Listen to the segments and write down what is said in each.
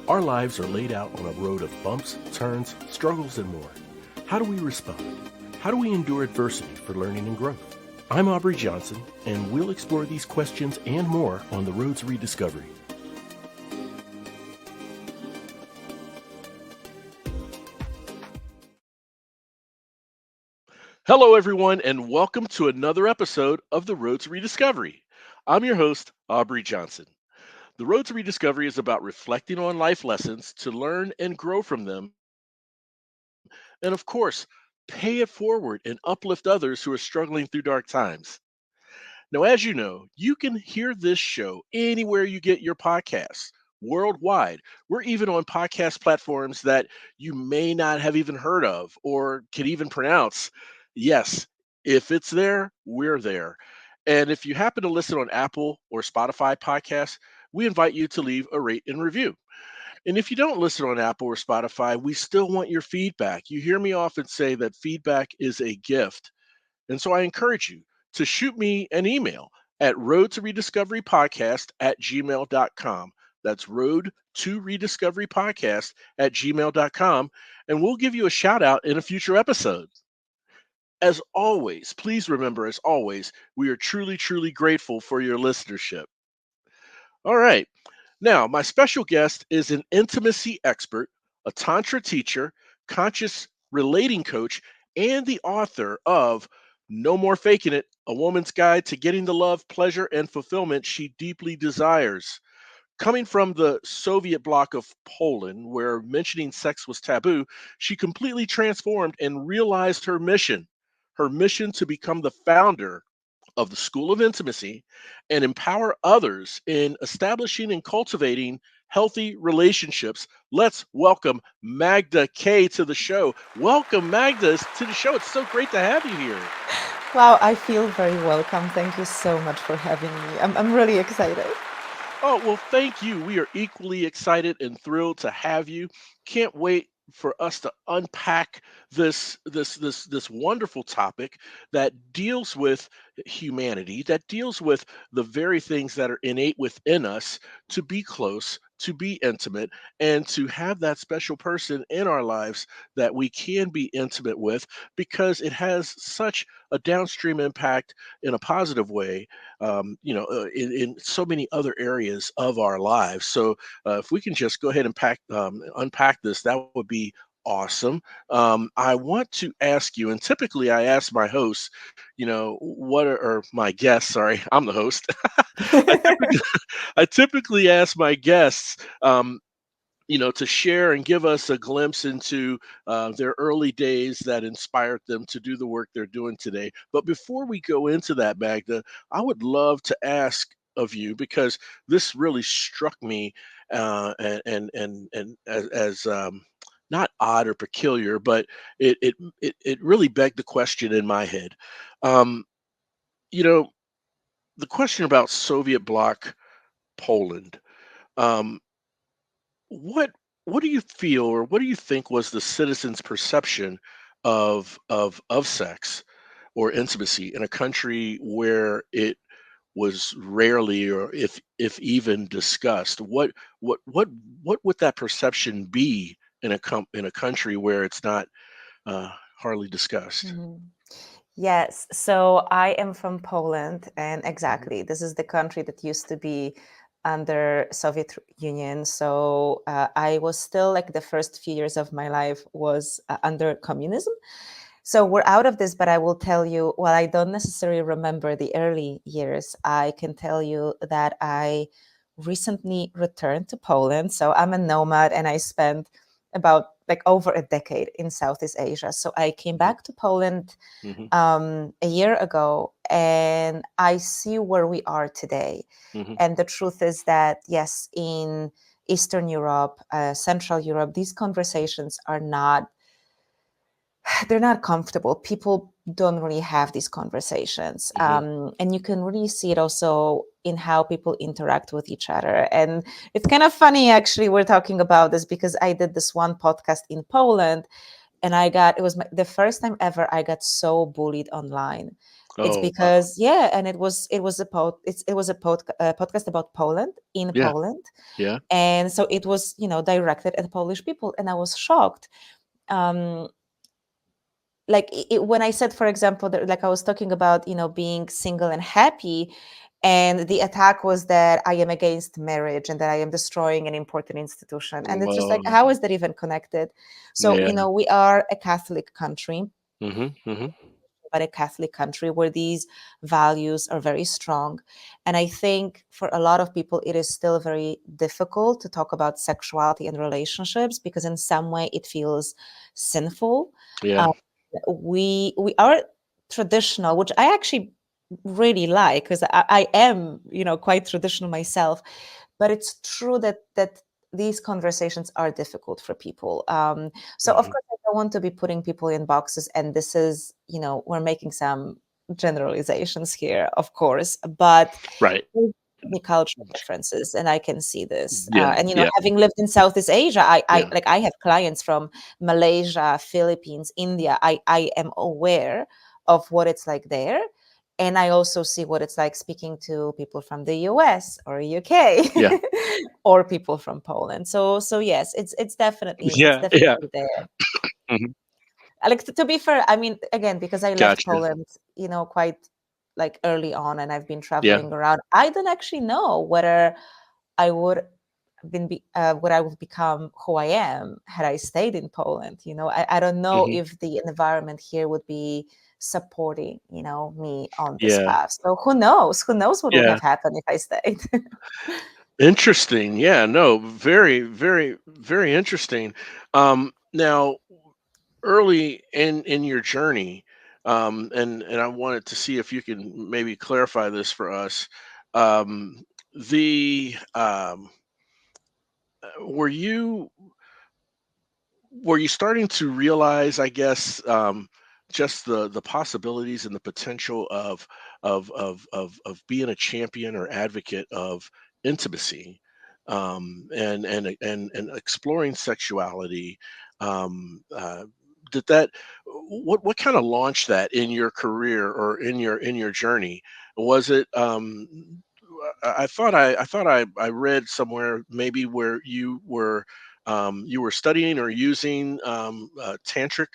Our lives are laid out on a road of bumps, turns, struggles, and more. How do we respond? How do we endure adversity for learning and growth? I'm Aubrey Johnson, and we'll explore these questions and more on the Road to Rediscovery. Hello, everyone, and welcome to another episode of the Road to Rediscovery. I'm your host, Aubrey Johnson. The Road to Rediscovery is about reflecting on life lessons to learn and grow from them, and of course, pay it forward and uplift others who are struggling through dark times. Now, as you know, you can hear this show anywhere you get your podcasts worldwide. We're even on podcast platforms that you may not have even heard of or can even pronounce. Yes, if it's there, we're there. And if you happen to listen on Apple or Spotify podcasts, we invite you to leave a rate and review. And if you don't listen on Apple or Spotify, we still want your feedback. You hear me often say that feedback is a gift. And so I encourage you to shoot me an email at roadtorediscoverypodcast@gmail.com. That's road to rediscoverypodcast@gmail.com. And we'll give you a shout out in a future episode. As always, please remember, as always, we are truly, truly grateful for your listenership. All right. Now, my special guest is an intimacy expert, a Tantra teacher, conscious relating coach, and the author of No More Faking It, A Woman's Guide to Getting the Love, Pleasure, and Fulfillment She Deeply Desires. Coming from the Soviet bloc of Poland, where mentioning sex was taboo, she completely transformed and realized her mission to become the founder of the School of Intimacy and empower others in establishing and cultivating healthy relationships. Let's welcome Magda Kay to the show. Welcome, Magda, to the show. It's so great to have you here. Wow, I feel very welcome. Thank you so much for having me. I'm really excited. Oh, well, thank you. We are equally excited and thrilled to have you. Can't wait for us to unpack this wonderful topic that deals with humanity, that deals with the very things that are innate within us to be close, to be intimate, and to have that special person in our lives that we can be intimate with because it has such a downstream impact in a positive way in so many other areas of our lives. So if we can just go ahead and unpack this, that would be awesome. I want to ask you, and typically I ask my hosts, or my guests, sorry, I'm the host. I typically, I typically ask my guests, to share and give us a glimpse into their early days that inspired them to do the work they're doing today. But before we go into that, Magda, I would love to ask of you because this really struck me and as not odd or peculiar, but it really begged the question in my head. Um, you know, the question about Soviet bloc Poland. Um, What what do you feel or what do you think was the citizens' perception of sex or intimacy in a country where it was rarely or if even discussed? What would that perception be in in a country where it's not hardly discussed? Mhm. Yes, so I am from Poland, and exactly, this is the country that used to be under Soviet Union. So I was still like the first few years of my life was under communism. So we're out of this, but I will tell you, while I don't necessarily remember the early years, I can tell you that I recently returned to Poland. So I'm a nomad and I spent about like over a decade in Southeast Asia. So I came Mhm, back to Poland mhm, a year ago and I see where we are today. mhm, And the truth is that, yes, in Eastern Europe, Central Europe, these conversations are not they're not comfortable. People don't really have these conversations. mhm. And you can really see it also in how people interact with each other. And it's kind of funny, actually, we're talking about this because I did this one podcast in Poland and it was the first time ever I got so bullied online It's Oh, wow. because, yeah, and it was a podcast about Poland, in Yeah. Poland, Yeah. and so it was, directed at Polish people, and I was shocked. Um, like when I said, for example, that, like I was talking about, being single and happy, and the attack was that I am against marriage and that I am destroying an important institution, and it's just like, Whoa. how is that even connected? So, Yeah. we are a Catholic country, Mhm. Mhm. but a Catholic country where these values are very strong. And I think for a lot of people, it is still very difficult to talk about sexuality and relationships because in some way it feels sinful. Yeah. Um, we are traditional, which I actually really like because I am, quite traditional myself. But it's true that these conversations are difficult for people. So of Mhm. course I don't want to be putting people in boxes, and this is, we're making some generalizations here, of course, but Right. there's many cultural differences, and I can see this. Yeah. And Yeah. having lived in Southeast Asia, I Yeah. like I have clients from Malaysia, Philippines, India. I am aware of what it's like there. And I also see what it's like speaking to people from the US or UK Yeah. or people from Poland. So yes, it's Yeah. Yeah. definitely there. Mhm. Like to be fair, I mean, again, because I left Gotcha. Poland, quite like early on, and I've been Yeah. traveling around. I don't actually know whether I would would I would become who I am had I stayed in Poland. I don't know Mhm. if the environment here would be supporting, me on this Yeah. path. So who knows? Who knows what would Yeah. have happened if I stayed? Interesting. Yeah. No. Very, very, very interesting. Now, early in your journey, and I wanted to see if you can maybe clarify this for us. Um, the were you starting to realize, I guess, just the possibilities and the potential of being a champion or advocate of intimacy, and exploring sexuality? Uh, did that what kind of launched that in your career or in your journey? Was it I thought I read somewhere maybe where you were studying or using tantric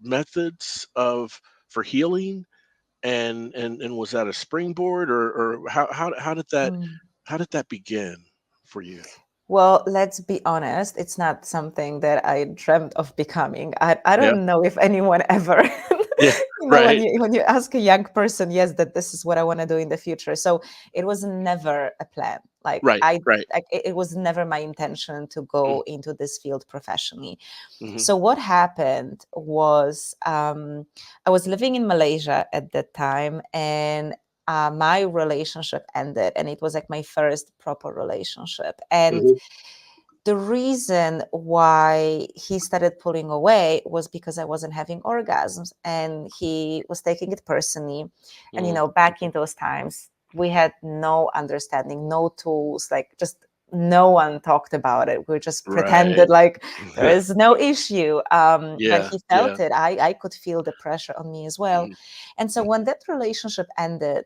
methods of for healing, and was that a springboard, or Mm. how did that begin for you? Well, let's be honest, it's not something that I dreamt of becoming. I Yeah. don't know if anyone ever, Yeah. when Right. you ask a young person, yes, that this is what I want to do in the future. So it was never a plan. Right. Right. It was never my intention to Mm, go into this field professionally. mhm, So what happened was, I was living in Malaysia at that time, and my relationship ended, and it was like my first proper relationship. And mhm, the reason why he started pulling away was because I wasn't having orgasms, and he was taking it personally. And mm, back in mhm. those times, we had no understanding, no tools, like just no one talked about it. We just Right. pretended like there is no issue. But Yeah. he Yeah. felt it. I could feel the pressure on me as well. Mm, And so mm, when that relationship ended,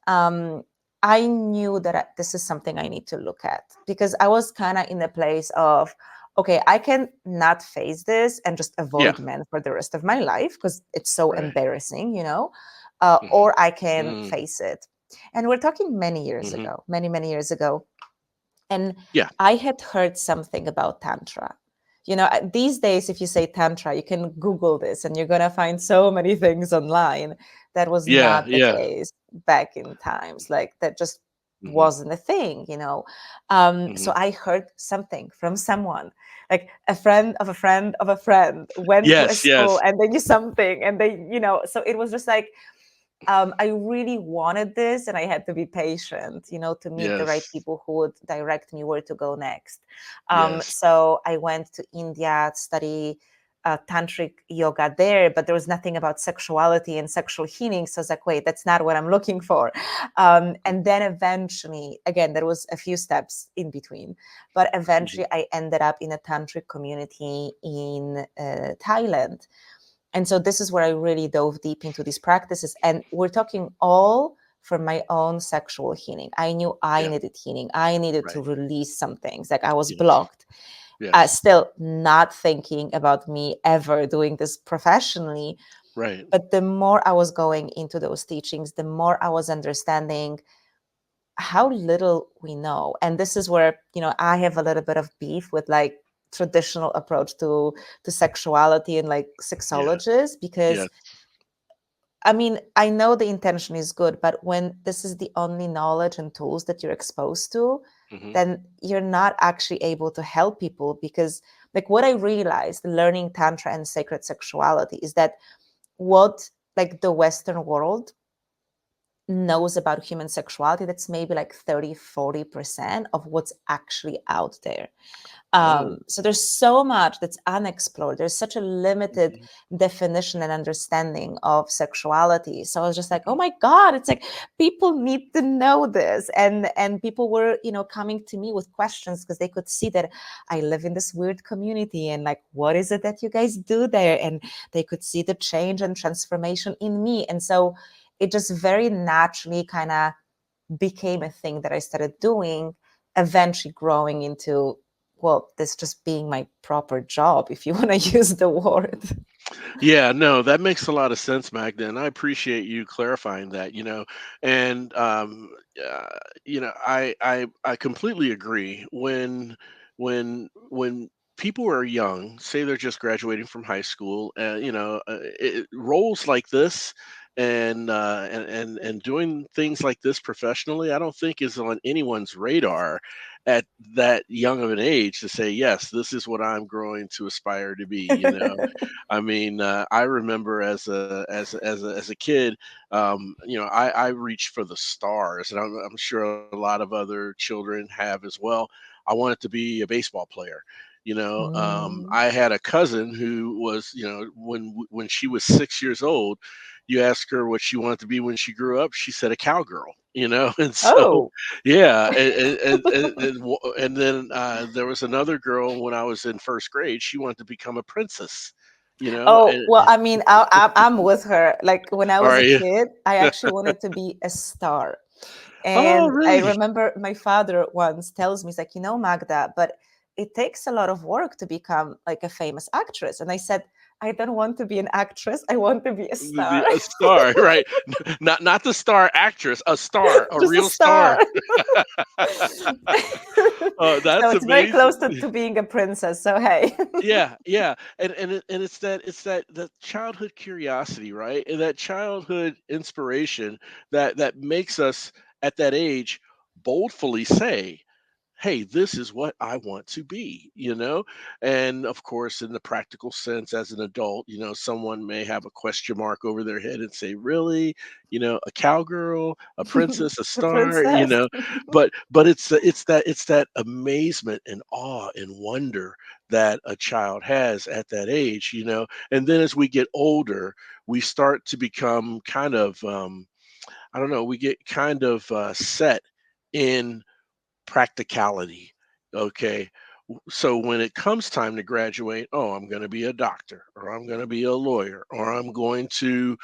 um, I knew that this is something I need to look at, because I was kind of in a place of, okay, I can not face this and just yeah. avoid men for the rest of my life because it's so Right. embarrassing, Mhm, or I can mm, face it. And we're talking many years mhm. ago, many, many years ago. And Yeah. I had heard something about Tantra. These days, if you say Tantra, you can Google this and you're going to find so many things online. That was Yeah. not the Yeah. case back in times. Like, that just Mhm, wasn't a thing. So mhm. I heard something from someone, like a friend of a friend of a friend went to a Yes. school Yes. and they knew something, and so it was just like, I really wanted this, and I had to be patient, to meet the right Yes. people who would direct me where to go next. Yes. So I went to India to study tantric yoga there, but there was nothing about sexuality and sexual healing. So I was like, wait, that's not what I'm looking for. And then eventually, again, there was a few steps in between, but Mhm. eventually I ended up in a tantric community in Thailand. And so this is where I really dove deep into these practices. And we're talking all for my own sexual healing. I knew I Yeah. needed healing. I needed to Right. release some things. Like I was Yes. blocked. Yes. Still not thinking about me ever doing this professionally. Right. But the more I was going into those teachings, the more I was understanding how little we know. And this is where, I have a little bit of beef with like traditional approach to sexuality and like Yeah. sexologists, because Yes. I mean, I know the intention is good, but when this is the only knowledge and tools that you're exposed to, Hmm. then you're not actually able to help people. Because, like, what I realized learning Tantra and sacred sexuality is that what, like, the Western world knows about human sexuality, that's maybe like 30-40% of what's actually out there. Oh. So there's so much that's unexplored. There's such a limited Mhm. definition and understanding of sexuality. So I was just like, oh Mhm. my God, it's like people need to know this. And people were, coming to me with questions because they could see that I live in this weird community and like, what is it that you guys do there? And they could see the change and transformation in me. And so it just very naturally kind of became a thing that I started doing, eventually growing into, well, this just being my proper job, if you want to use the word. Yeah, no, that makes a lot of sense, Magda, and I appreciate you clarifying that. And uh, I completely agree. When people are young, say they're just graduating from high school, roles like this. And doing things like this professionally, I don't think is on anyone's radar at that young of an age to say, yes, this is what I'm growing to aspire to be. I mean, I remember as a kid, I reached for the stars, and I'm sure a lot of other children have as well. I wanted to be a baseball player. Mm. I had a cousin who was, when she was 6 years old, you ask her what she wanted to be when she grew up, she said a cowgirl. And so Oh. yeah, and then there was another girl when I was in first grade. She wanted to become a princess. Oh, And well, I mean, I'm with her. Like when I was are a you? kid, I actually wanted to be a star. Oh, And I really? remember my father once tells me, he's like, Magda, but it takes a lot of work to become like a famous actress. And I said, I don't want to be an actress. I want to be a star. A star, right? Not the star actress, a star, a Just a real star. star. Oh, So that's it's very close amazing. to being a princess. So hey. Yeah, yeah, and it's that childhood curiosity, right? And that childhood inspiration that makes us at that age boldly say, hey, this is what I want to be. And of course, in the practical sense, as an adult, someone may have a question mark over their head and say, really, a cowgirl, a princess, a The star, princess. but it's that amazement and awe and wonder that a child has at that age. And then as we get older, we start to become kind of I don't know, we get kind of set in practicality. Okay. So when it comes time to graduate, oh, I'm going to be a doctor, or I'm going to be a lawyer, or I'm going to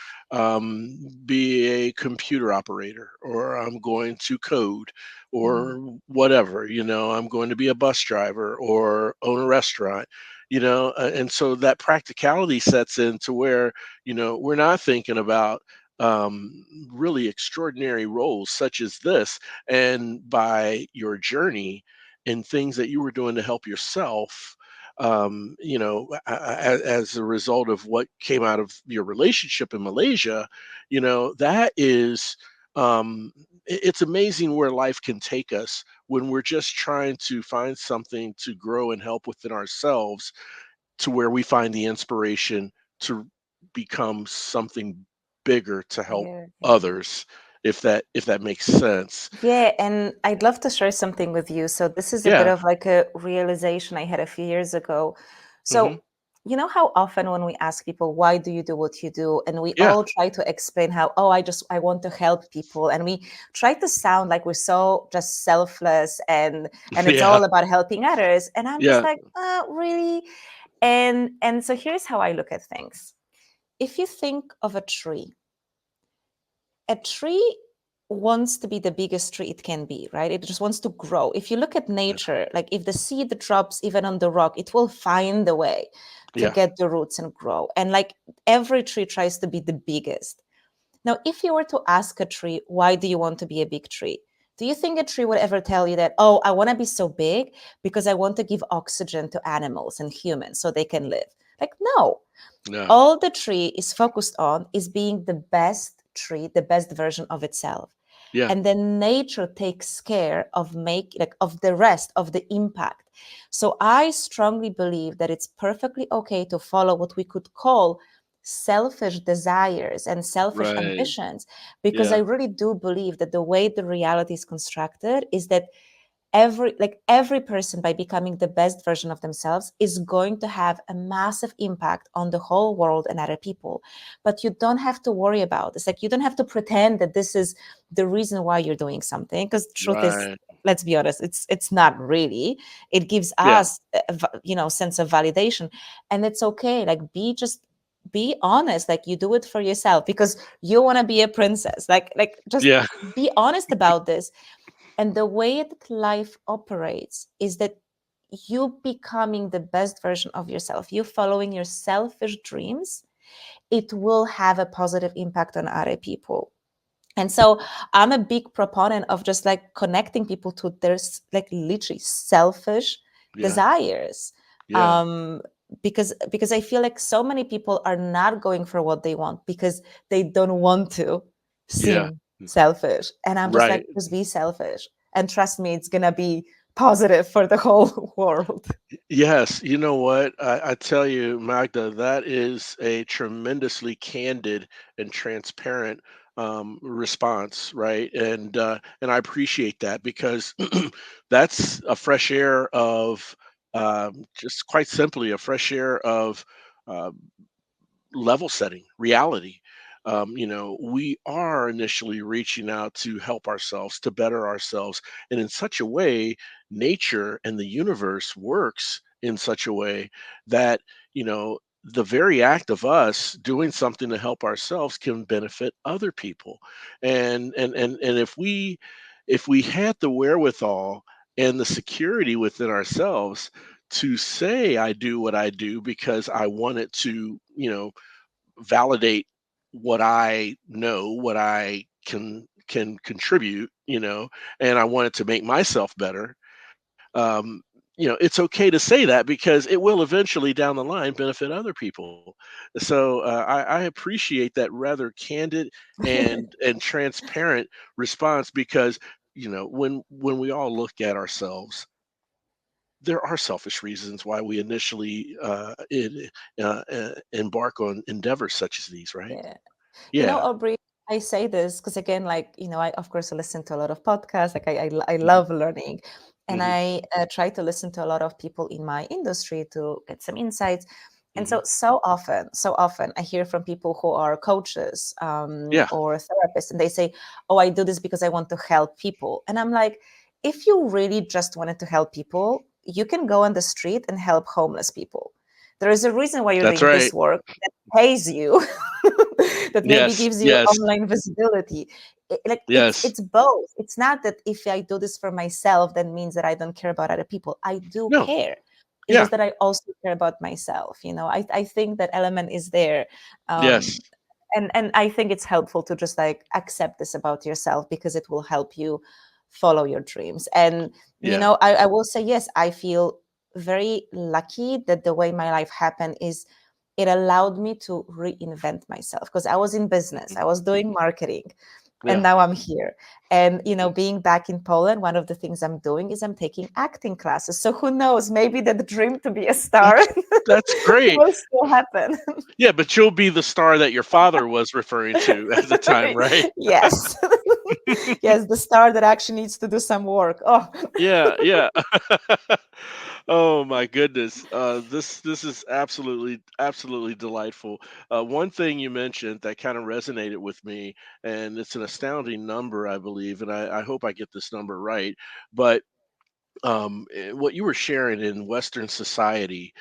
be a computer operator, or I'm going to code, Mm. or whatever. I'm going to be a bus driver or own a restaurant. And so that practicality sets in to where we're not thinking about really extraordinary roles such as this. And by your journey and things that you were doing to help yourself, as a result of what came out of your relationship in Malaysia, that is, um, it's amazing where life can take us when we're just trying to find something to grow and help within ourselves, to where we find the inspiration to become something bigger to help Yeah, yeah. others, if that makes sense. Yeah, and I'd love to share something with you. So this is a bit Yeah. of like a realization I had a few years ago. So Hmm. you know how often when we ask people, why do you do what you do? And we Yeah. all try to explain how, oh, I want to help people. And we try to sound like we're so just selfless and it's Yeah. all about helping others. And I'm just Yeah. like, really? And so here's how I look at things. if you think of a tree wants to be the biggest tree it can be, right? It just wants to grow. If you look at Yeah. nature, like if the seed drops even on the rock, it will find a way to Yeah. get the roots and grow. And like every tree tries to be the biggest. Now, if you were to ask a tree, why do you want to be a big tree? Do you think a tree would ever tell you that, oh, I want to be so big because I want to give oxygen to animals and humans so they can live? Like, no, No. all the tree is focused on is being the best tree, the best version of itself. Yeah. And then nature takes care of make like of the rest of the impact. So I strongly believe that it's perfectly okay to follow what we could call selfish desires and selfish Right. ambitions, because I Yeah. really do believe that the way the reality is constructed is that every person, by becoming the best version of themselves, is going to have a massive impact on the whole world and other people. But you don't have to worry about this. Like, you don't have to pretend that this is the reason why you're doing something, because truth is, Right. let's be honest, it's not really. It gives Yeah. us sense of validation, and it's okay. Like, be honest. Like, you do it for yourself because you want to be a princess. Like just Yeah. be honest about this. And the way that life operates is that you becoming the best version of yourself, you following your selfish dreams, it will have a positive impact on other people. And so I'm a big proponent of just like connecting people to their like literally selfish Yeah. desires. Yeah. Um, because I feel like so many people are not going for what they want because they don't want to Yeah. seem selfish. And I'm just like, Right. just be selfish. And trust me, it's gonna be positive for the whole world. Yes, you know what? I tell you, Magda, that is a tremendously candid and transparent response, right? And I appreciate that because that's a fresh air of just quite simply a fresh air of uh, level setting reality. We are initially reaching out to help ourselves, to better ourselves, and in such a way nature and the universe works in such a way that the very act of us doing something to help ourselves can benefit other people. And if we had the wherewithal and the security within ourselves to say I do what I do because I want it to validate what I know, what I can contribute, and I wanted to make myself better. It's okay to say that because it will eventually down the line benefit other people. So I appreciate that rather candid and transparent response because when we all look at ourselves, there are selfish reasons why we initially embark on endeavors such as these, right? Yeah. Yeah. Aubrey, I say this because again, like, I of course listen to a lot of podcasts. Like, I Mhm, love learning, and mhm, I try to listen to a lot of people in my industry to get some insights. And mhm. so often, I hear from people who are coaches Yeah, or therapists, and they say, "Oh, I do this because I want to help people." And I'm like, if you really just wanted to help people, you can go on the street and help homeless people. There is a reason why you're that's doing this right. work that pays you, that maybe Yes, gives you yes, online visibility. Like, it's yes. it's both. It's not that if I do this for myself, that means that I don't care about other people. I do No, care. It's yeah, just that I also care about myself. I think that element is there. yes, Um, and I think it's helpful to just like accept this about yourself because it will help you follow your dreams. And yeah. I will say, yes, I feel very lucky that the way my life happened is it allowed me to reinvent myself, because I was in business, Mhm, I was doing marketing, and yeah. now I'm here. And being back in Poland, one of the things I'm doing is I'm taking acting classes. So who knows, maybe the dream to be a star That's that's great. will still happen. Yeah, but you'll be the star that your father was referring to at the time, right? Yes. Yes, the star that actually needs to do some work. Oh. Yeah, yeah. Oh my goodness. This is absolutely delightful. One thing you mentioned that kind of resonated with me, and it's an astounding number, I believe, and I hope I get this number right, but what you were sharing in Western society,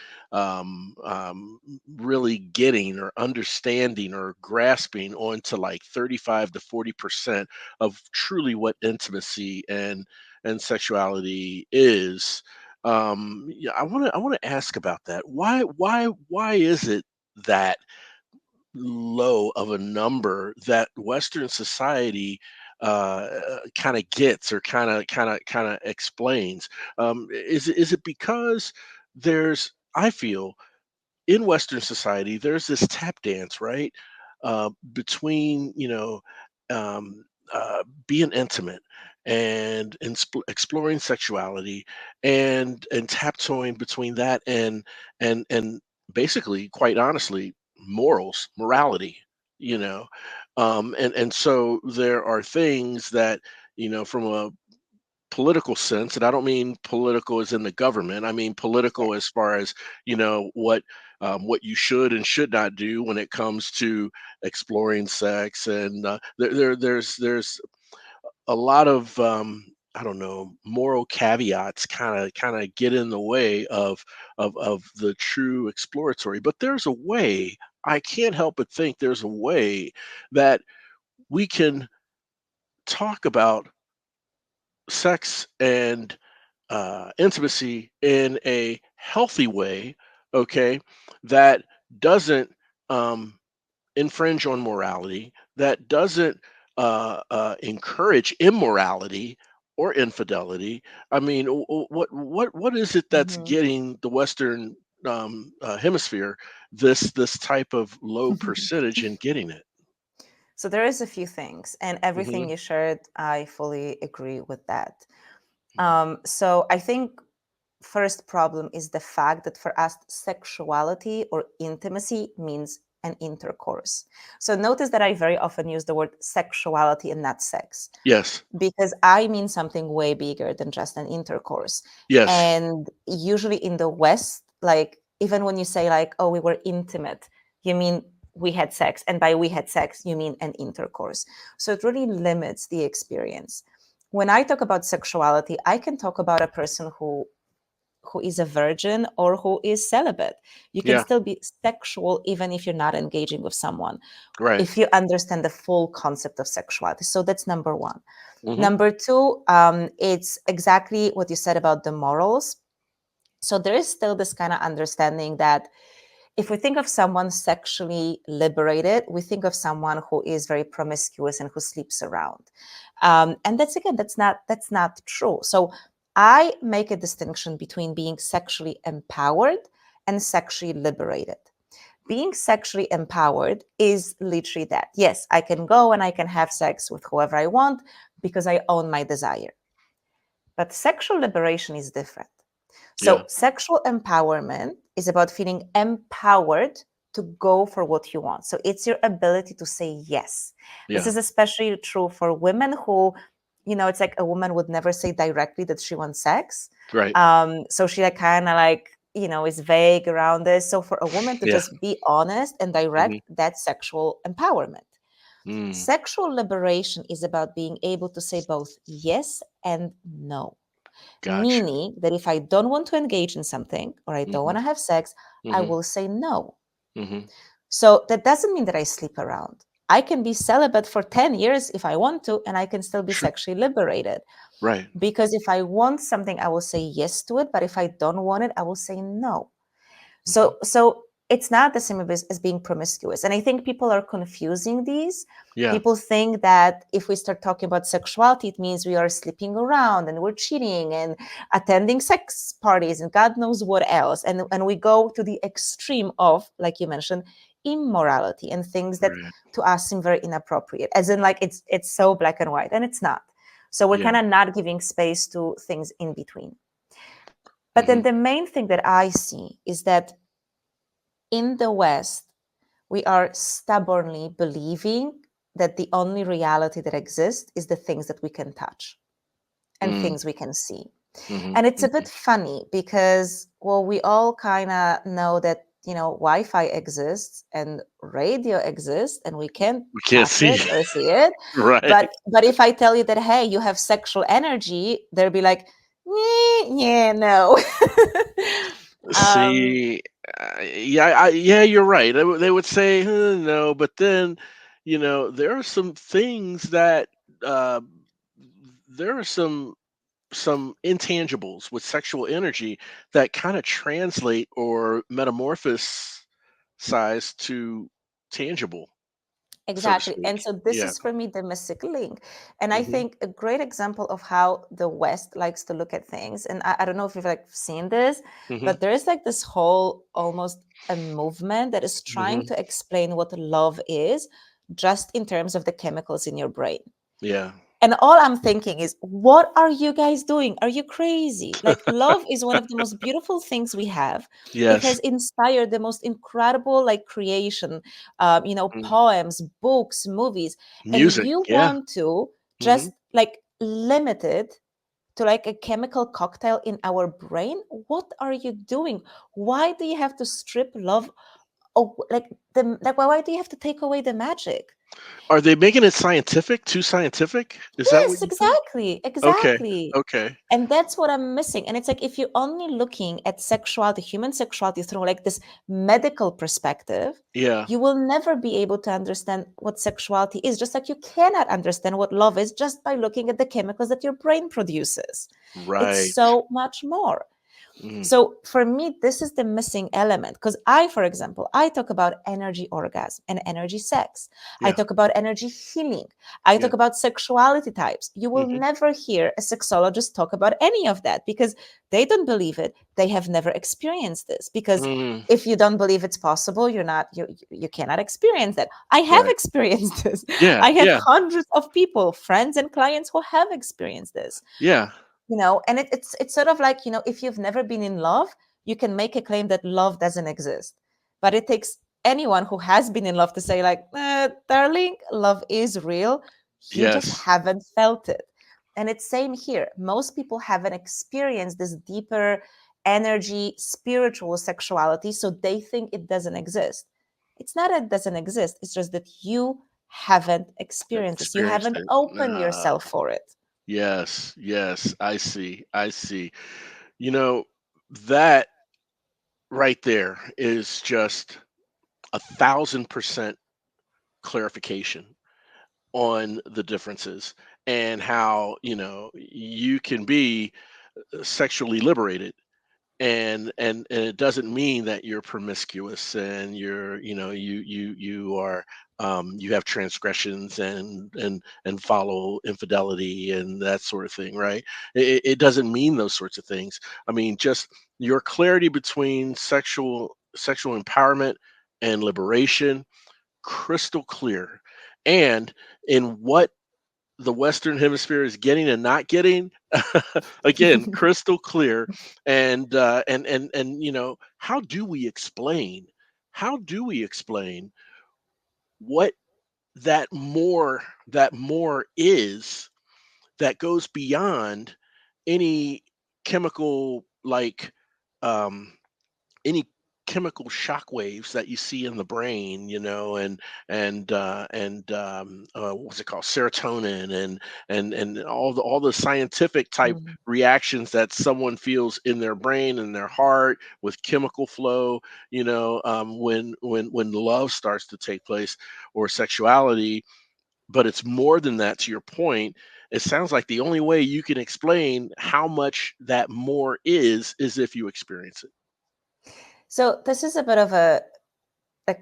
really getting or understanding or grasping onto like 35 to 40% of truly what intimacy and sexuality is. Yeah, I want to ask about that. Why is it that low of a number that Western society kind of gets or kind of explains? Is it because I feel in Western society there's this tap dance, right? Between um, being intimate and exploring sexuality and taptoeing between that and basically, quite honestly, morality. You know, and so there are things that from a political sense, and I don't mean political as in the government. I mean Yeah. political as far as what you should and should not do when it comes to exploring sex, and there's a lot of I don't know, moral caveats kind of get in the way of the true exploratory. But there's a way. I can't help but think there's a way that we can talk about sex and intimacy in a healthy way, okay, that doesn't um, infringe on morality, that doesn't encourage immorality or infidelity. I mean, what is it that's Mhm. getting the Western hemisphere this type of low percentage in getting it? So there is a few things, and everything Hmm. you shared, I fully agree with that. Hmm. So I think first problem is the fact that for us, sexuality or intimacy means an intercourse. So notice that I very often use the word sexuality and not sex, Yes, because I mean something way bigger than just an intercourse. yes, And usually in the West, like even when you say like, oh, we were intimate, you mean we had sex. And by we had sex, you mean an intercourse. So it really limits the experience. When I talk about sexuality, I can talk about a person who is a virgin or who is celibate. You can yeah, still be sexual even if you're not engaging with someone, right. if you understand the full concept of sexuality. So that's number one. Hmm. Number two, it's exactly what you said about the morals. So there is still this kind of understanding that if we think of someone sexually liberated, we think of someone who is very promiscuous and who sleeps around. And that's again, that's not true. So I make a distinction between being sexually empowered and sexually liberated. Being sexually empowered is literally that. Yes, I can go and I can have sex with whoever I want because I own my desire. But sexual liberation is different. Yeah, So, sexual empowerment is about feeling empowered to go for what you want. So, it's your ability to say yes. This yeah, is especially true for women who, it's like a woman would never say directly that she wants sex. right. So, she like kind of like, is vague around this. So, for a woman to Yeah. just be honest and Hmm. direct, that's sexual empowerment. Mm, Sexual liberation is about being able to say both yes and no. gotcha. Meaning that if I don't want to engage in something or I don't Hmm. want to have sex, I Hmm. will say no. Hmm. So that doesn't mean that I sleep around. I can be celibate for 10 years if I want to, and I can still be Sure. sexually liberated. Right. Because if I want something, I will say yes to it. But if I don't want it, I will say no. Hmm. So it's not the same as being promiscuous. And I think people are confusing these. Yeah. People think that if we start talking about sexuality, it means we are sleeping around and we're cheating and attending sex parties and God knows what else. And we go to the extreme of, like you mentioned, immorality and things that Right. to us seem very inappropriate. As in like it's so black and white, and it's not. So we're Yeah. kind of not giving space to things in between. But then Hmm. the main thing that I see is that in the West, we are stubbornly believing that the only reality that exists is the things that we can touch and Mm. things we can see. Hmm. And it's a Hmm. bit funny because, well, we all kind of know that, Wi Fi exists and radio exists and we can We can't touch see. it or see it. Right. But if I tell you that, hey, you have sexual energy, they'll be like, Yeah, no. um See, yeah, you're right. They would say no, but then, there are some things that uh, there are some intangibles with sexual energy that kind of translate or metamorphose size to tangible, so to Exactly. And speak. so this Yeah. is for me the mystic link. And I Hmm. think a great example of how the West likes to look at things. And I don't know if you've like seen this, Hmm. but there is like this whole almost a movement that is trying Hmm. to explain what love is just in terms of the chemicals in your brain. Yeah. And all I'm thinking is, what are you guys doing? Are you crazy? Like, love is one of the most beautiful things we have. It Yes. has inspired the most incredible, like, creation, Mm. poems, books, movies. And Music. you Yeah. want to Hmm. just like limit it to like a chemical cocktail in our brain? What are you doing? Why do you have to strip love? Oh, like why do you have to take away the magic? Are they making it scientific? Too scientific? Is that what Yes, you think? exactly, Okay. exactly. Okay. And that's what I'm missing. And it's like if you're only looking at sexuality, human sexuality through like this medical perspective, Yeah. you will never be able to understand what sexuality is, just like you cannot understand what love is just by looking at the chemicals that your brain produces. It's Right. so much more. Mm. So for me, this is the missing element because I, for example, I talk about energy orgasm and energy sex. I Yeah. talk about energy healing. I Yeah. talk about sexuality types. You will Hmm. never hear a sexologist talk about any of that because they don't believe it. They have never experienced this because Mm. if you don't believe it's possible, you cannot experience that. I have Right. experienced this. Yeah. I have Yeah. hundreds of people, friends and clients who have experienced this, Yeah. and it's sort of like, if you've never been in love, you can make a claim that love doesn't exist, but it takes anyone who has been in love to say like, darling, love is real. You just Yes. haven't felt it. And it's same here. Most people haven't experienced this deeper energy, spiritual sexuality, so they think it doesn't exist. It's not that it doesn't exist, it's just that you haven't experienced this. You Experienced haven't it. opened yourself for it. Yes. Yes. I see. I see. You know, that right there is just 1,000% clarification on the differences and how, you can be sexually liberated, and it doesn't mean that you're promiscuous and you're you are you have transgressions and follow infidelity and that sort of thing, right? It doesn't mean those sorts of things. I mean, just your clarity between sexual empowerment and liberation, crystal clear. And in what the Western Hemisphere is getting and not getting, again, crystal clear. And how do we explain? How do we explain what that more is, that goes beyond any chemical, like, um, any chemical shock waves that you see in the brain, and what's it called, serotonin, and all the scientific type Mm. reactions that someone feels in their brain and their heart with chemical flow, when love starts to take place, or sexuality. But it's more than that. To your point, it sounds like the only way you can explain how much that more is if you experience it. So this is a bit of a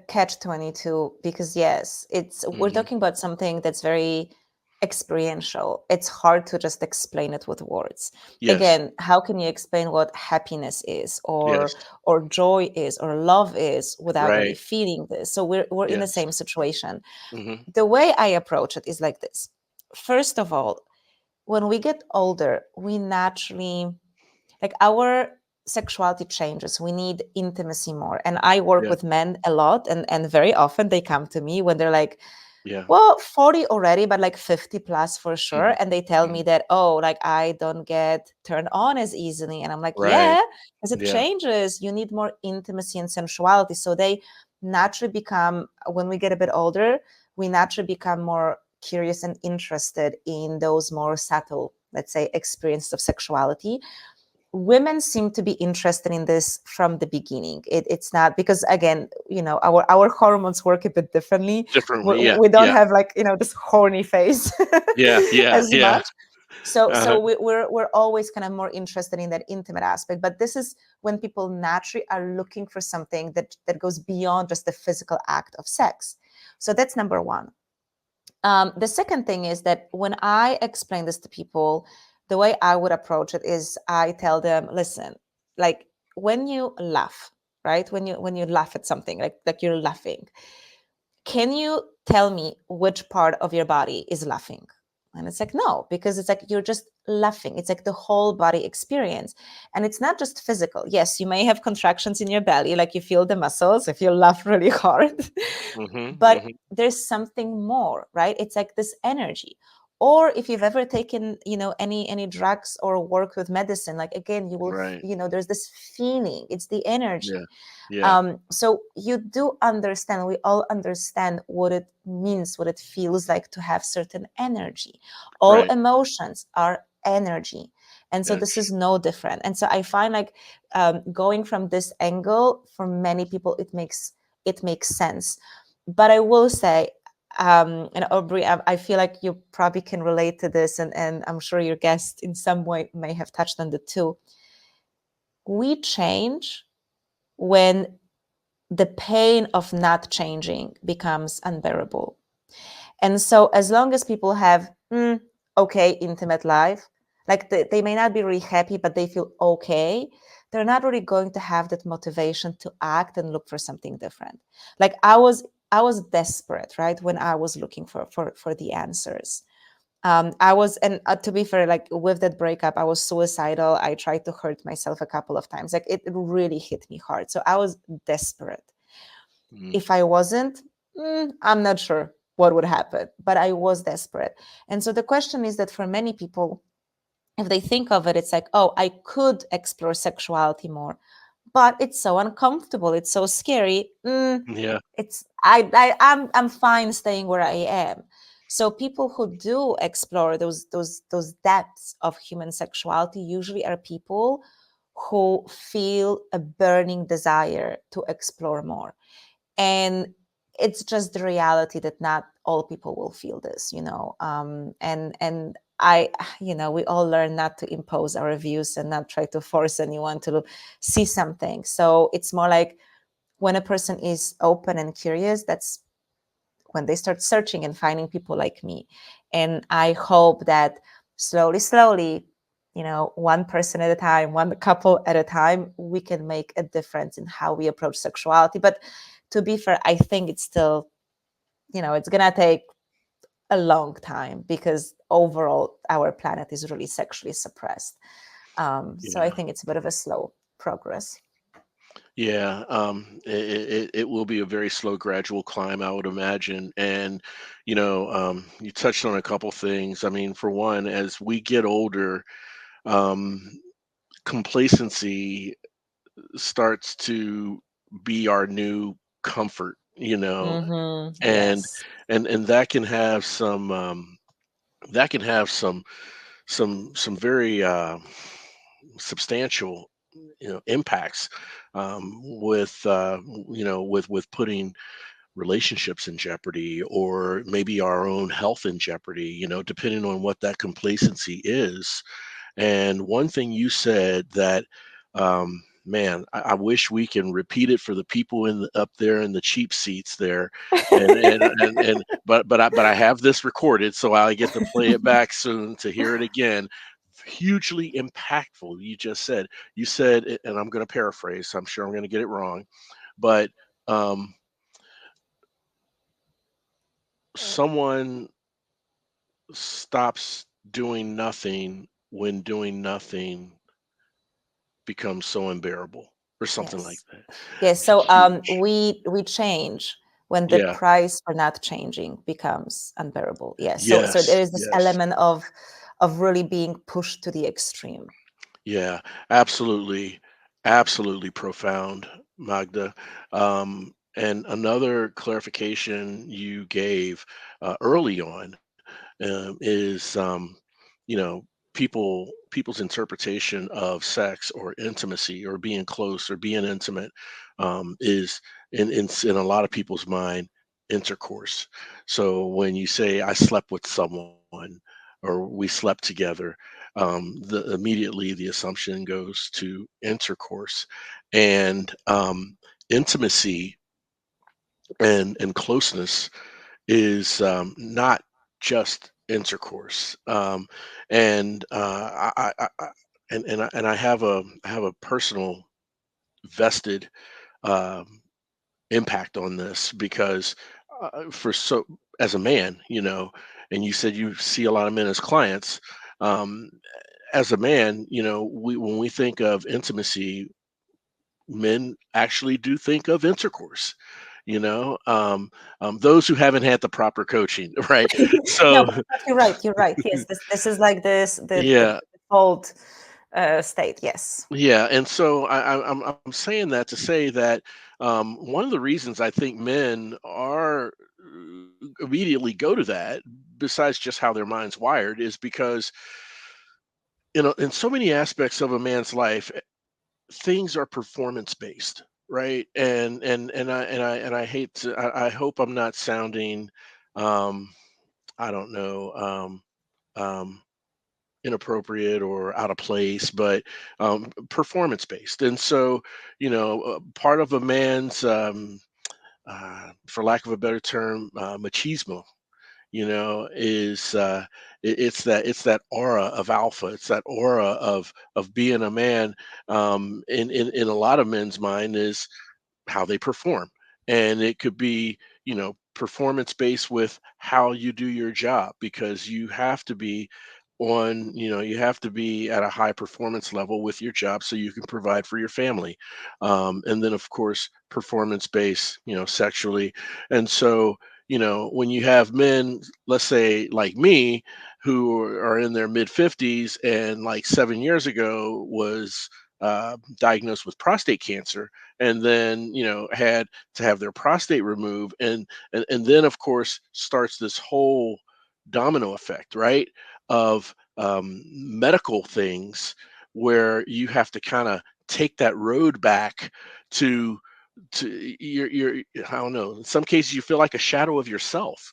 catch 22 because yes, we're Hmm. talking about something that's very experiential. It's hard to just explain it with words. Yes. Again, how can you explain what happiness is Yes. or joy is or love is without really Right. feeling this? So we're in the Yes. same situation. Mhm. The way I approach it is like this. First of all, when we get older, we naturally like our sexuality changes. We need intimacy more. And I work Yeah. with men a lot, and very often they come to me when they're like, Yeah. well, 40 already, but like 50 plus for sure. Mhm. And they tell me Mhm. that, oh, like I don't get turned on as easily. And I'm like, Right. yeah, as it Yeah. changes, you need more intimacy and sensuality. So they naturally become, when we get a bit older, we naturally become more curious and interested in those more subtle let's say, experience of sexuality. Women seem to be interested in this from the beginning. It's not because, again, our hormones work a bit differently. we, Differently. Yeah. we don't Yeah. have, like, this horny face Yeah. Yeah. as Yeah. much. So Uh-huh. we're always kind of more interested in that intimate aspect, but this is when people naturally are looking for something that goes beyond just the physical act of sex. So that's number one. The second thing is that when I explain this to people, the way I would approach it is I tell them, listen, like, when you laugh, right? When you laugh at something, like you're laughing, can you tell me which part of your body is laughing? And it's like, no, because it's like you're just laughing. It's like the whole body experience. And it's not just physical. Yes, you may have contractions in your belly, like you feel the muscles if you laugh really hard. Hmm. But Hmm. there's something more, right? It's like this energy. Or if you've ever taken, any drugs or work with medicine, like, again, you will, Right. there's this feeling. It's the Yeah. energy. Yeah. So you do understand, we all understand what it means, what it feels like to have certain energy. All Right. emotions are energy. And so this Yes. is no different. And so I find, like, going from this angle, for many people, it makes sense. But I will say, and Aubrey, I feel like you probably can relate to this, and I'm sure your guest in some way may have touched on the two. We change when the pain of not changing becomes unbearable. And so, as long as people have okay intimate life, like they may not be really happy, but they feel okay, they're not really going to have that motivation to act and look for something different. Like, I was desperate, right, when I was looking for the answers. I was, and to be fair, like, with that breakup, I was suicidal. I tried to hurt myself a couple of times. Like, it really hit me hard. So I was desperate. Mm. If I wasn't, I'm not sure what would happen, but I was desperate. And so the question is that for many people, if they think of it, it's like, oh, I could explore sexuality more, but it's so uncomfortable. It's so scary. Yeah. I'm fine staying where I am. So people who do explore those depths of human sexuality usually are people who feel a burning desire to explore more. And it's just the reality that not all people will feel this, and I we all learn not to impose our views and not try to force anyone to see something. So it's more like, when a person is open and curious, that's when they start searching and finding people like me. And I hope that slowly, one person at a time, one couple at a time, we can make a difference in how we approach sexuality. But to be fair, I think it's still, it's gonna take a long time, because overall our planet is really sexually suppressed. So I Yeah. think it's a bit of a slow progress. Yeah. It will be a very slow, gradual climb, I would imagine. And, you touched on a couple things. I mean, for one, as we get older, um, complacency starts to be our new comfort, and Yes. and that can have some very substantial impacts with putting relationships in jeopardy, or maybe our own health in jeopardy, depending on what that complacency is. And one thing you said that, man, I wish we can repeat it for the people up there in the cheap seats there, but I have this recorded, so I get to play it back soon to hear it again. Hugely impactful. You said, and I'm going to paraphrase. So I'm sure I'm going to get it wrong, but um, someone stops doing nothing when doing nothing becomes so unbearable, or something like Yes. that. Yes. So Huge. we change when the Yeah. price for not changing becomes unbearable. Yes. So there Yes. is this Yes. element of really being pushed to the extreme. Yeah. Absolutely. Absolutely profound, Magda. And another clarification you gave early on is, you know, people's interpretation of sex or intimacy or being close or being intimate is in a lot of people's mind intercourse. So when you say I slept with someone or we slept together, immediately the assumption goes to intercourse, and intimacy and closeness is not just intercourse. And and I have a personal vested um, impact on this because for so as a man, and you said you see a lot of men as clients. Um, as a man, we when we think of intimacy, men actually do think of intercourse. Those who haven't had the proper coaching, right? No, So but you're right. You're right. Yes, this is like this the yeah, default state. Yes. yeah, and so I'm saying that to say that one of the reasons I think men are immediately go to that, besides just how their mind's wired, is because in so many aspects of a man's life, things are performance based, right? And I hate to, I hope I'm not sounding, um, I don't know. Um, inappropriate or out of place, but performance based. And so, part of a man's, for lack of a better term, machismo, is it's that aura of alpha. It's that aura of being a man. In a lot of men's mind is how they perform. And it could be, performance based with how you do your job, because you have to be you have to be at a high performance level with your job so you can provide for your family. And then, of course, performance based, sexually. And so, when you have men, let's say like me, who are in their mid 50s and like 7 years ago was diagnosed with prostate cancer, and then had to have their prostate removed, and then of course starts this whole domino effect, right, of medical things where you have to kind of take that road back to your I don't know, in some cases you feel like a shadow of yourself,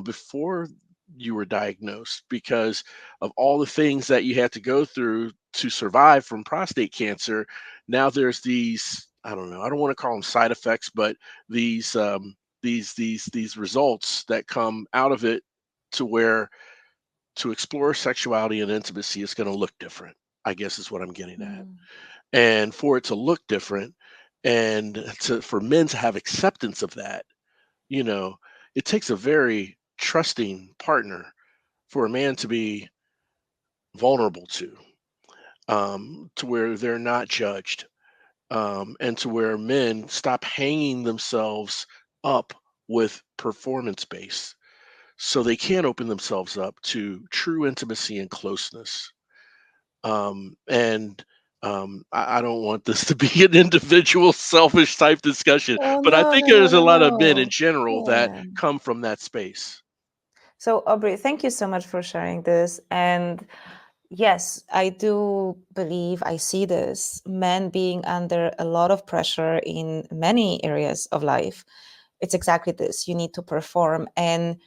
before you were diagnosed, because of all the things that you had to go through to survive from prostate cancer. Now there's these, I don't know, I don't want to call them side effects, but these these results that come out of it, to where to explore sexuality and intimacy is going to look different, I guess is what I'm getting at. Mm. And for it to look different, and for men to have acceptance of that, you know it takes a very trusting partner for a man to be vulnerable to where they're not judged, and to where men stop hanging themselves up with performance base, so they can open themselves up to true intimacy and closeness. And I don't want this to be an individual selfish type discussion, Oh but I no, think no, no, there's a no, lot of men in no. general that Yeah. come from that space. So Aubrey, thank you so much for sharing this. And yes, I do believe I see this men being under a lot of pressure in many areas of life. It's exactly this. You need to perform. And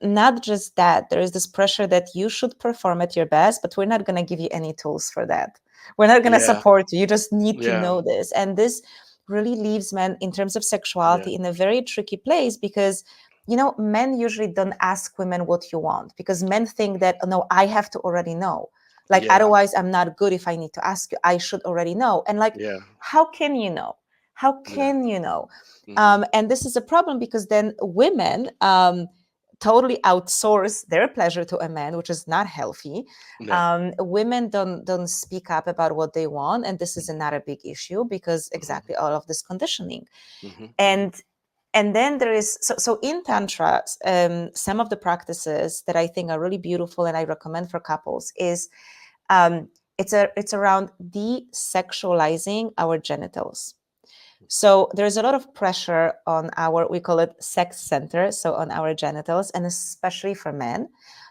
not just that, there is this pressure that you should perform at your best, but we're not going to give you any tools for that. We're not going to Yeah, support you. You just need to yeah, know this. And this really leaves men in terms of yeah, sexuality in a very tricky place because men usually don't ask women what you want because men think that, oh, no, I have to already know. Like, yeah, otherwise, I'm not good if I need to ask you. I should already know. And like, yeah, how can you know? How yeah. can you know? Hmm. And this is a problem because then women totally outsource their pleasure to a man, which is not healthy. No. Women don't speak up about what they want, and this is another big issue because Hmm. exactly all of this conditioning. Hmm. Hmm. And then there is so in tantra, some of the practices that I think are really beautiful and I recommend for couples is um, it's around desexualizing our genitals. So there's a lot of pressure on our, we call it sex center, so on our genitals, and especially for men.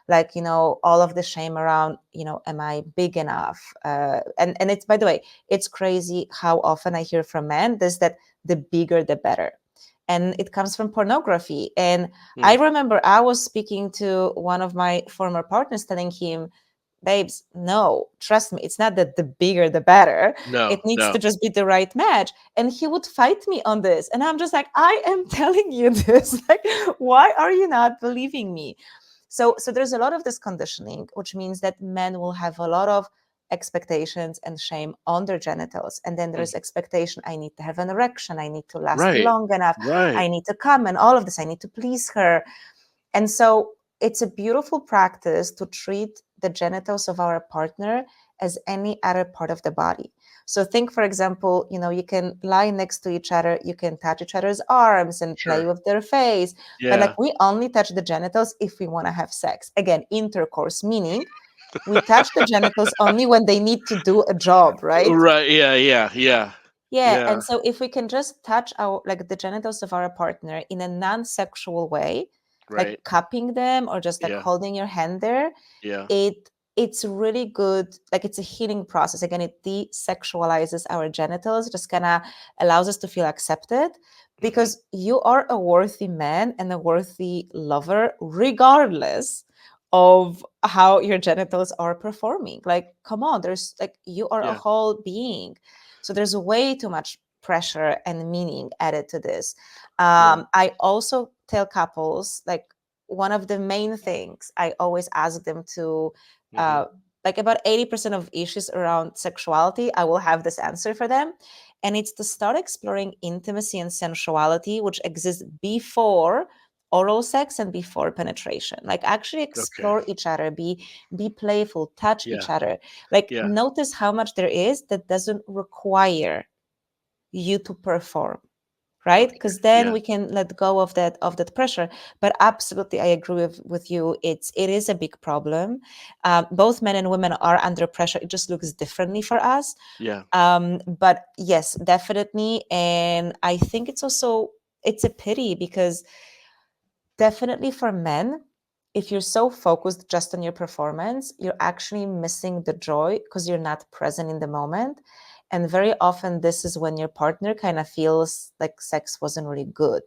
like, all of the shame around, am I big enough? And it's, by the way, it's crazy how often I hear from men this, that the bigger the better, and it comes from pornography. And I Mm. remember I was speaking to one of my former partners, telling him, babes, no, trust me, it's not that the bigger the better. It No, needs to no. just be the right match. And he would fight me on this. And I'm just like, I am telling you this. Like, why are you not believing me? So there's a lot of this conditioning, which means that men will have a lot of expectations and shame on their genitals. And then Mm. there's expectation: I need to have an erection, I need to last Right, long enough, right. I need to come, and all of this, I need to please her. And so it's a beautiful practice to treat the genitals of our partner as any other part of the body. So think, for example, you can lie next to each other, you can touch each other's arms and play Sure. with their face. But Yeah. like, we only touch the genitals if we want to have sex. Again, intercourse, meaning we touch the genitals only when they need to do a job, right? Right. Yeah, yeah, yeah. Yeah, Yeah. and so if we can just touch our, like, the genitals of our partner in a non-sexual way, like Right. cupping them or just like Yeah. holding your hand there, Yeah. it's really good. Like, it's a healing process. Again, it desexualizes our genitals, just kind of allows us to feel accepted, Mhm. because you are a worthy man and a worthy lover, regardless of how your genitals are performing. Like, come on, there's like, you are a Yeah. whole being. So there's way too much pressure and meaning added to this. Yeah. I also tell couples, like, one of the main things I always ask them to, Mhm. uh, like, about 80% of issues around sexuality, I will have this answer for them. And it's to start exploring intimacy and sensuality, which exists before oral sex and before penetration. Like, actually Okay. explore each other, be playful, touch each Yeah. other. Like, Yeah. notice how much there is that doesn't require you to perform, right? Okay. Because then Yeah. we can let go of that pressure. But absolutely, I agree with you, it is a big problem. Both men and women are under pressure, it just looks differently for us. Yeah. But yes, definitely. And I think it's also, it's a pity, because definitely for men, if you're so focused just on your performance, you're actually missing the joy because you're not present in the moment. And very often, this is when your partner kind of feels like sex wasn't really good,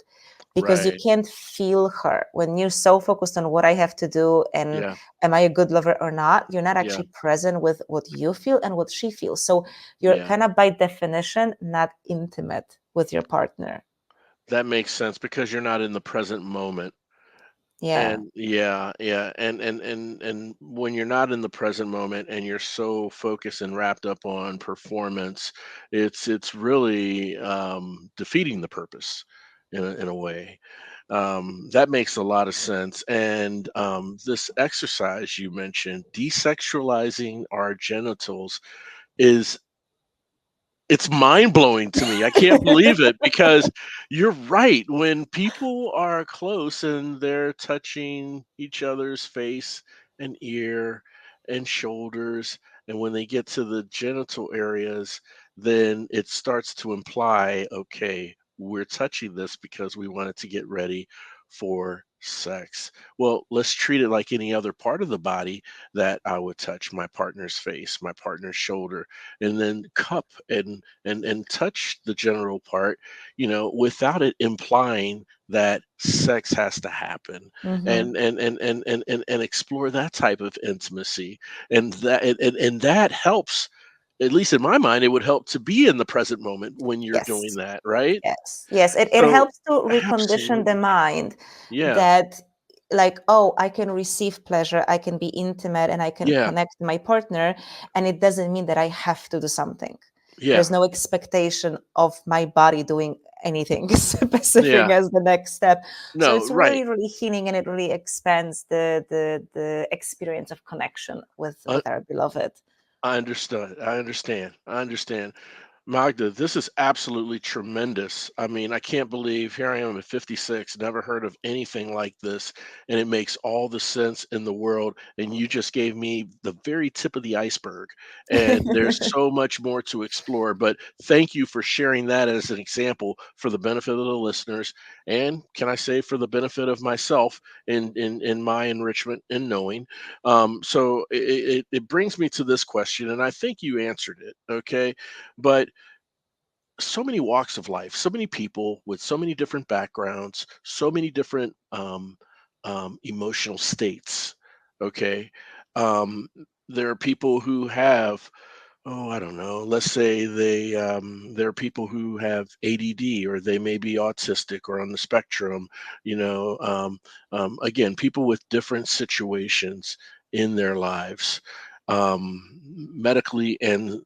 because you Right. can't feel her. When you're so focused on what I have to do and Yeah. am I a good lover or not, you're not Yeah. actually present with what you feel and what she feels. So you're Yeah. kind of, by definition, not intimate with your partner. That makes sense because you're not in the present moment. Yeah. And yeah, yeah. And when you're not in the present moment and you're so focused and wrapped up on performance, it's really defeating the purpose in a way. That makes a lot of sense. And this exercise you mentioned, desexualizing our genitals, is it's mind-blowing to me. I can't believe it because you're right. When people are close and they're touching each other's face and ear and shoulders, and when they get to the genital areas, then it starts to imply, okay, we're touching this because we wanted to get ready for sex. Well, let's treat it like any other part of the body that I would touch: my partner's face, my partner's shoulder, and then cup and touch the general part, without it implying that sex has to happen, Hmm. and explore that type of intimacy, and that helps. At least in my mind, it would help to be in the present moment when you're doing Yes. that, right? Yes, yes. It So helps to recondition the absolutely, mind yeah, that, like, oh, I can receive pleasure, I can be intimate, and I can yeah, connect to my partner. And it doesn't mean that I have to do something. There's yeah, no expectation of my body doing anything specific yeah. as the next step. So No, it's right. really, really healing, and it really expands the experience of connection with uh, our beloved. I understood. I understand. I understand. Magda, this is absolutely tremendous. I mean, I can't believe here I am at 56, never heard of anything like this, and it makes all the sense in the world. And you just gave me the very tip of the iceberg, and there's so much more to explore. But thank you for sharing that as an example for the benefit of the listeners, and can I say for the benefit of myself in my enrichment in knowing. So it brings me to this question, and I think you answered it. Okay, but so many walks of life, so many people with so many different backgrounds, so many different emotional states. Okay. Um, there are people who have, oh, I don't know, let's say there are people who have ADD or they may be autistic or on the spectrum, you know, again, people with different situations in their lives, medically and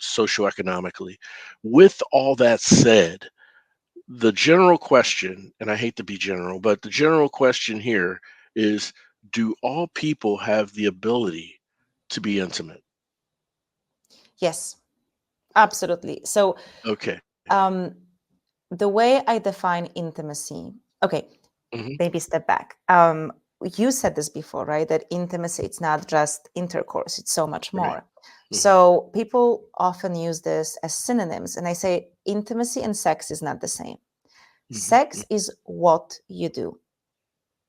socioeconomically. With all that said, the general question, and I hate to be general, but the general question here is, do all people have the ability to be intimate? Yes, absolutely. So Okay. um, the way I define intimacy, okay, Hmm. maybe step back. You said this before, right? That intimacy, it's not just intercourse, it's so much Right. more. Hmm. So people often use this as synonyms. And I say intimacy and sex is not the same. Hmm. Sex is what you do,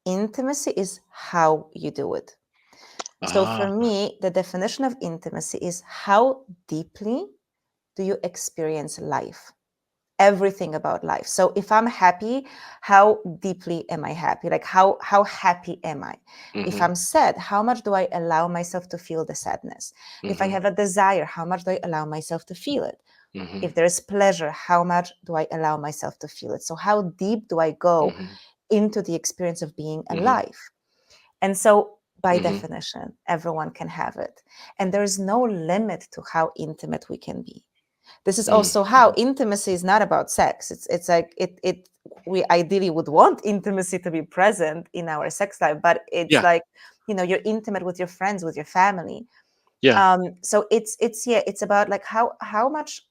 intimacy is how you do it. So for Ah. me, the definition of intimacy is how deeply do you experience life? Everything about life. So if I'm happy, how deeply am I happy? Like how happy am I? If Hmm. I'm sad, how much do I allow myself to feel the sadness? If I Hmm. have a desire, how much do I allow myself to feel it? Hmm. If there's pleasure, how much do I allow myself to feel it? So how deep do I go Hmm. into the experience of being Hmm. alive? And so by Hmm. definition, everyone can have it. And there's no limit to how intimate we can be. This is also how Hmm. intimacy is not about sex. It's like it we ideally would want intimacy to be present in our sex life, but it's Yeah. like, you're intimate with your friends, with your family. Yeah. So it's yeah, it's about like how much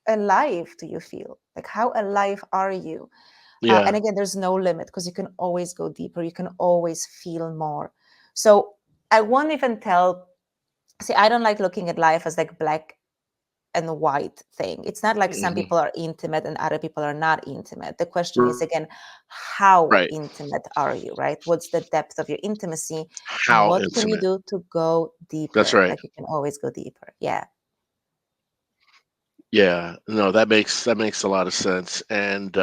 alive do you feel? Like how alive are you? And Yeah. again, there's no limit because you can always go deeper, you can always feel more. So I won't even tell, see, I don't like looking at life as like black and white thing. It's not like some Hmm. people are intimate and other people are not intimate. The question is again, how Right. intimate are you, right? What's the depth of your intimacy and How what can you intimate. do to go That's deeper? right. Like you can always go deeper. Yeah. Yeah. No, that makes a lot of sense. And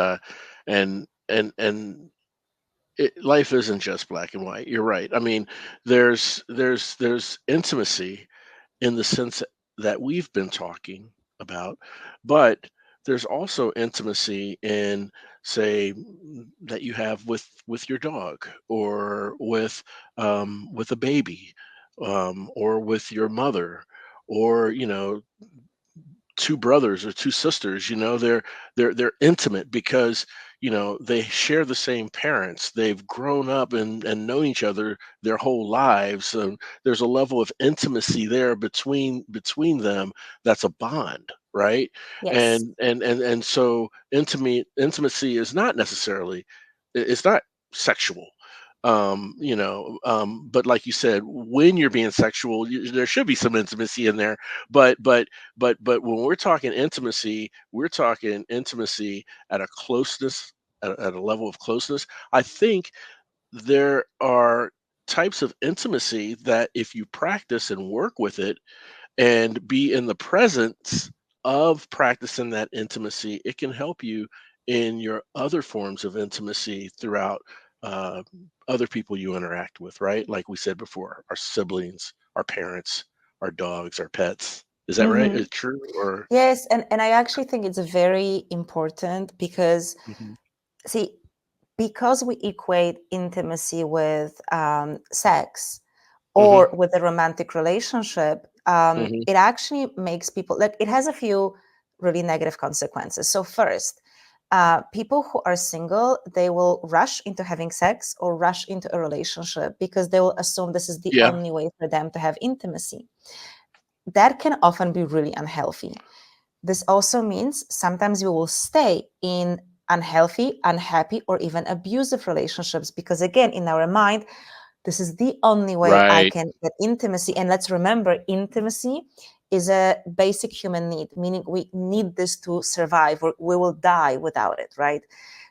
life isn't just black and white. You're right. I mean, there's intimacy in the sense that we've been talking about, but there's also intimacy in, say, that you have with your dog or with a baby, or with your mother, or two brothers or two sisters. They're intimate because they share the same parents, they've grown up and known each other their whole lives, and there's a level of intimacy there between them, that's a bond, right? Yes. And so intimacy is not necessarily, it's not sexual. But like you said, when you're being sexual, there should be some intimacy in there. But when we're talking intimacy, we're talking intimacy at a closeness, at a level of closeness. I think there are types of intimacy that if you practice and work with it and be in the presence of practicing that intimacy, it can help you in your other forms of intimacy throughout, uh, other people you interact with, right? Like we said before, our siblings, our parents, our dogs, our pets. Is that right? Hmm. Is it true? Or Yes, and I actually think it's very important because, Mhm. see, because we equate intimacy with sex Hmm. or with a romantic relationship, Hmm. it actually makes people like it has a few really negative consequences. So first, people who are single, they will rush into having sex or rush into a relationship because they will assume this is the Yeah. only way for them to have intimacy. That can often be really unhealthy This also means sometimes we will stay in unhealthy, unhappy, or even abusive relationships because, again, in our mind, this is the only way I Right. can get intimacy. And let's remember, intimacy is a basic human need, meaning we need this to survive, or we will die without it, right?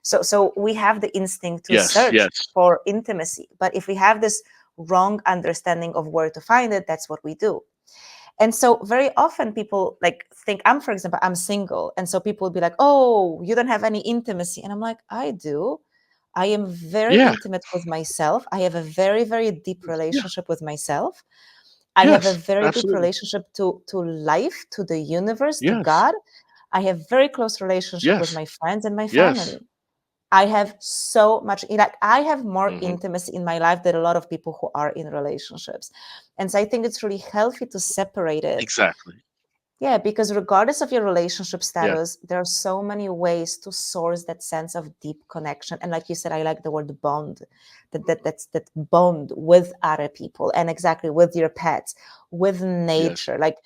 So we have the instinct to Yes. search Yes. for intimacy. But if we have this wrong understanding of where to find it, that's what we do. And so very often people like think, I'm, for example, I'm single. And so people will be like, oh, you don't have any intimacy. And I'm like, I do. I am very Yeah. intimate with myself. I have a very, very deep Yeah. relationship with myself. I have a Yes. very deep Absolutely. relationship to life, to the universe, to Yes. God. I have very close relationship with Yes. my friends and my Yes. family. I have so much, like I have more Hmm. intimacy in my life than a lot of people who are in relationships. And so I think it's really healthy to separate it. Exactly. Yeah, because regardless of your relationship Yeah. status, there are so many ways to source that sense of deep connection. And like you said, I like the word bond, that bond with other people and exactly with your pets, with Yes. nature. Like,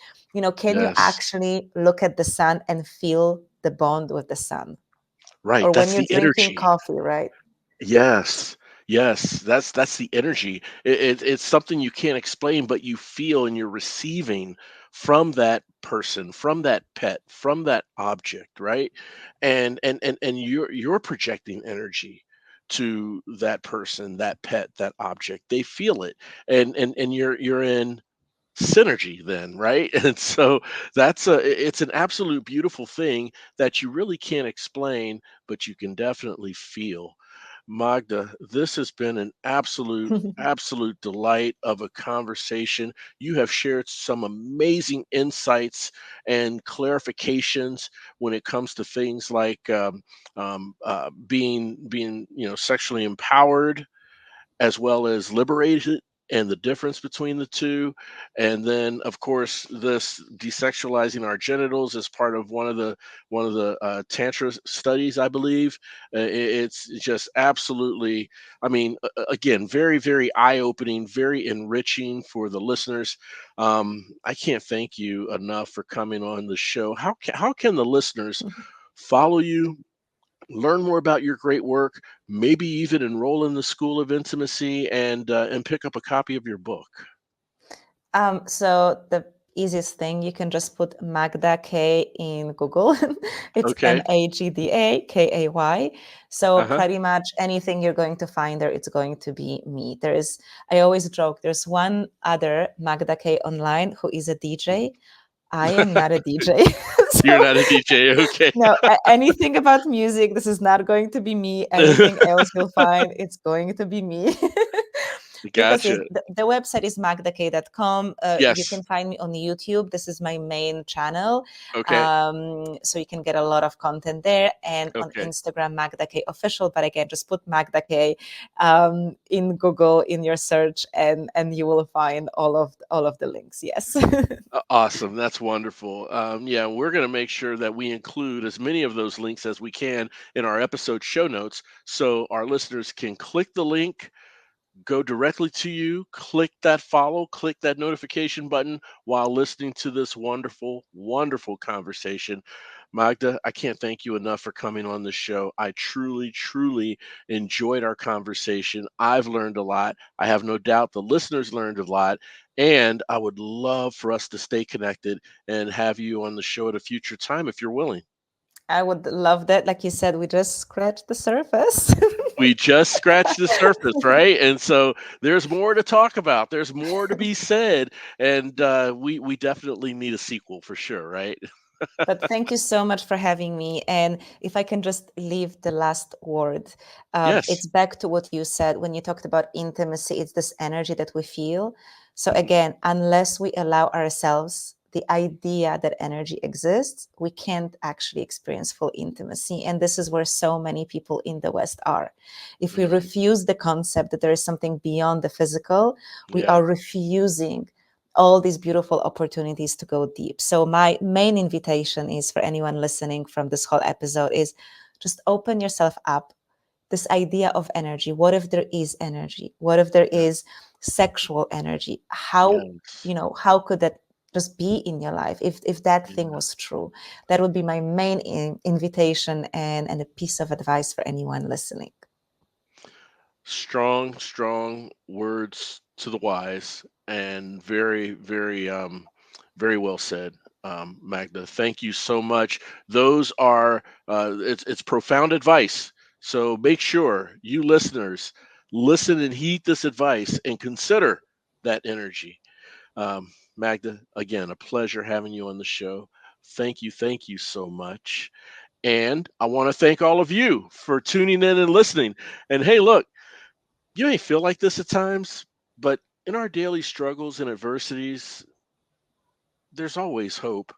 can you Yes. actually look at the sun and feel the bond with the sun? Right. Or when That's you're the drinking energy. coffee, right? Yes. Yes. That's the energy. It's something you can't explain, but you feel and you're receiving from that person, from that pet, from that object, right? And you're projecting energy to that person, that pet, that object. They feel it. And you're in synergy then, right? And so it's an absolute beautiful thing that you really can't explain, but you can definitely feel. Magda, this has been an absolute delight of a conversation. You have shared some amazing insights and clarifications when it comes to things like being sexually empowered as well as liberated, and the difference between the two. And then of course this desexualizing our genitals is part of one of the tantra studies, I believe. It's just absolutely, I mean, again, very eye-opening, very enriching for the listeners. I can't thank you enough for coming on the show. How can the listeners follow you, learn more about your great work, maybe even enroll in the School of Intimacy, and pick up a copy of your book? So the easiest thing, you can just put Magda Kay in Google. It's Okay. Magda Kay. So Uh-huh. pretty much anything you're going to find there, it's going to be me. I always joke, there's one other Magda Kay online who is a DJ. I am not a DJ. You're So not a DJ. Okay. no, anything about music, this is not going to be me. Anything else you'll find, it's going to be me. Because Gotcha. the website is magdakay.com. You Yes. can find me on YouTube. This is my main channel. Okay. So you can get a lot of content there. And on Okay. Instagram, Magda Kay Official. But again, just put Magda Kay in Google in your search, and you will find all of the links. Yes. Awesome. That's wonderful. Yeah, we're going to make sure that we include as many of those links as we can in our episode show notes so our listeners can click the link, go directly to you, click that follow, click that notification button while listening to this wonderful conversation. Magda, I can't thank you enough for coming on the show. I truly enjoyed our conversation. I've learned a lot. I have no doubt the listeners learned a lot. And I would love for us to stay connected and have you on the show at a future time if you're willing. I would love that. Like you said, we just scratched the surface. We just scratched the surface, right? And so there's more to talk about. There's more to be said, and we definitely need a sequel for sure, right? But thank you so much for having me. And if I can just leave the last word, Yes. it's back to what you said when you talked about intimacy. It's this energy that we feel. So, Mhm. again, unless we allow ourselves the idea that energy exists, we can't actually experience full intimacy. And this is where so many people in the West are. If we Mhm. refuse the concept that there is something beyond the physical, we Yeah. are refusing all these beautiful opportunities to go deep. So my main invitation is for anyone listening from this whole episode is just open yourself up. This idea of energy. What if there is energy? What if there Yeah. is sexual energy? How, Yes. how could that just be in your life. If that thing was true, that would be my main invitation and a piece of advice for anyone listening. Strong words to the wise, and very well said, Magda. Thank you so much. Those are it's profound advice. So make sure you listeners listen and heed this advice and consider that energy. Magda, again, a pleasure having you on the show. Thank you so much. And I want to thank all of you for tuning in and listening. And hey, look, you may feel like this at times, but in our daily struggles and adversities, there's always hope,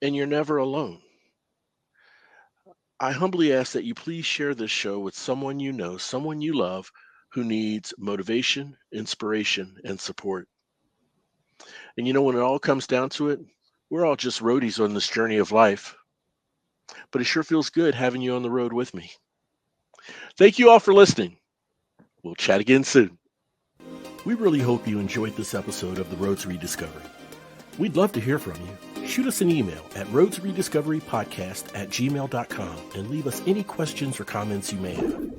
and you're never alone. I humbly ask that you please share this show with someone you know, someone you love, who needs motivation, inspiration, and support. And when it all comes down to it, we're all just roadies on this journey of life, but it sure feels good having you on the road with me. Thank you all for listening. We'll chat again soon. We really hope you enjoyed this episode of The Road to Rediscovery. We'd love to hear from you. Shoot us an email at roadtorediscoverypodcast@gmail.com and leave us any questions or comments you may have.